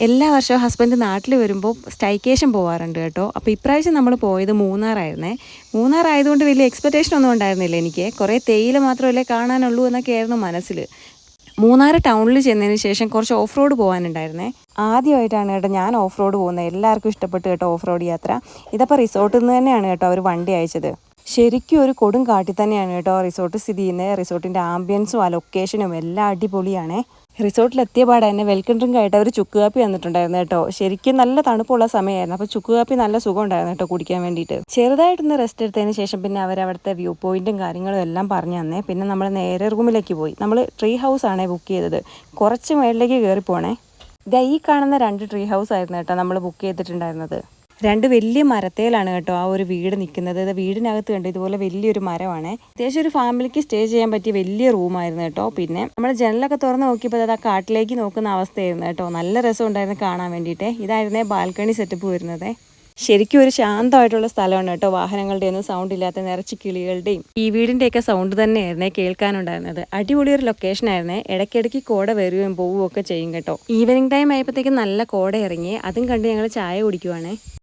എല്ലാ വർഷവും ഹസ്ബൻഡ് നാട്ടിൽ വരുമ്പോൾ സ്റ്റൈക്കേഷൻ പോകാറുണ്ട് കേട്ടോ. അപ്പോൾ ഇപ്രാവശ്യം നമ്മൾ പോയത് മൂന്നാറായിരുന്നേ. മൂന്നാറായതുകൊണ്ട് വലിയ എക്സ്പെക്റ്റേഷൻ ഒന്നും ഉണ്ടായിരുന്നില്ല എനിക്ക്. കുറേ തേയില മാത്രമല്ലേ കാണാനുള്ളൂ എന്നൊക്കെ ആയിരുന്നു മനസ്സിൽ. മൂന്നാർ ടൗണിൽ ചെന്നതിന് ശേഷം കുറച്ച് ഓഫ് റോഡ് പോകാനുണ്ടായിരുന്നേ. ആദ്യമായിട്ടാണ് കേട്ടോ ഞാൻ ഓഫ് റോഡ് പോകുന്നത്. എല്ലാവർക്കും ഇഷ്ടപ്പെട്ടു കേട്ടോ ഓഫ് റോഡ് യാത്ര. ഇതപ്പോൾ റിസോർട്ടിൽ നിന്ന് തന്നെയാണ് കേട്ടോ അവർ വണ്ടി അയച്ചത്. ശരിക്കും ഒരു കൊടും കാട്ടിൽ തന്നെയാണ് കേട്ടോ റിസോർട്ട് സ്ഥിതി ചെയ്യുന്നത്. റിസോർട്ടിൻ്റെ ആംബിയൻസും ആ ലൊക്കേഷനും എല്ലാം അടിപൊളിയാണേ. റിസോർട്ടിലെത്തിയ പാടെ തന്നെ വെൽക്കം ഡ്രിങ്ക് ആയിട്ട് അവർ ചുക്ക് കാപ്പി തന്നിട്ടുണ്ടായിരുന്നു കേട്ടോ. ശരിക്കും നല്ല തണുപ്പുള്ള സമയമായിരുന്നു. അപ്പോൾ ചുക്ക് കാപ്പി നല്ല സുഖം ഉണ്ടായിരുന്നു കേട്ടോ കുടിക്കാൻ വേണ്ടിയിട്ട്. ചെറുതായിട്ടൊന്ന് റെസ്റ്റ് എടുത്തതിന് ശേഷം പിന്നെ അവരവിടുത്തെ വ്യൂ പോയിന്റും കാര്യങ്ങളും എല്ലാം പറഞ്ഞു തന്നേ. പിന്നെ നമ്മൾ നേരെ റൂമിലേക്ക് പോയി. നമ്മൾ ട്രീ ഹൗസ് ആണേ ബുക്ക് ചെയ്തത്. കുറച്ച് മേളിലേക്ക് കയറി പോണേ. ഇതാ ഈ കാണുന്ന 2 ട്രീ ഹൗസ് ആയിരുന്നു കേട്ടോ നമ്മൾ ബുക്ക് ചെയ്തിട്ടുണ്ടായിരുന്നത്. 2 വലിയ മരത്തേലാണ് കേട്ടോ ആ ഒരു വീട് നിൽക്കുന്നത്. ഇത് വീടിനകത്ത് കണ്ട് ഇതുപോലെ വലിയൊരു മരമാണ്. അത്യാവശ്യം ഒരു ഫാമിലിക്ക് സ്റ്റേ ചെയ്യാൻ പറ്റിയ വലിയ റൂമായിരുന്നു കേട്ടോ. പിന്നെ നമ്മൾ ജനലൊക്കെ തുറന്ന് നോക്കിയപ്പോൾ അത് ആ കാട്ടിലേക്ക് നോക്കുന്ന അവസ്ഥയായിരുന്നു കേട്ടോ. നല്ല രസം ഉണ്ടായിരുന്നു കാണാൻ വേണ്ടിയിട്ട്. ഇതായിരുന്നേ ബാൽക്കണി സെറ്റപ്പ് വരുന്നത്. ശരിക്കും ഒരു ശാന്തമായിട്ടുള്ള സ്ഥലമാണ് കേട്ടോ. വാഹനങ്ങളുടെ ഒന്നും സൗണ്ട് ഇല്ലാത്ത നിറച്ച് കിളികളുടെയും ഈ വീടിൻ്റെയൊക്കെ സൗണ്ട് തന്നെയായിരുന്നേ കേൾക്കാനുണ്ടായിരുന്നത്. അടിപൊളി ഒരു ലൊക്കേഷൻ ആയിരുന്നേ. ഇടയ്ക്കിടയ്ക്ക് കോട വരികയും പോവുകയും ഒക്കെ ചെയ്യും കേട്ടോ. ഈവനിങ് ടൈം ആയപ്പോഴത്തേക്കും നല്ല കോട ഇറങ്ങി. അതും കണ്ട് ഞങ്ങൾ ചായ കുടിക്കുവാണേ.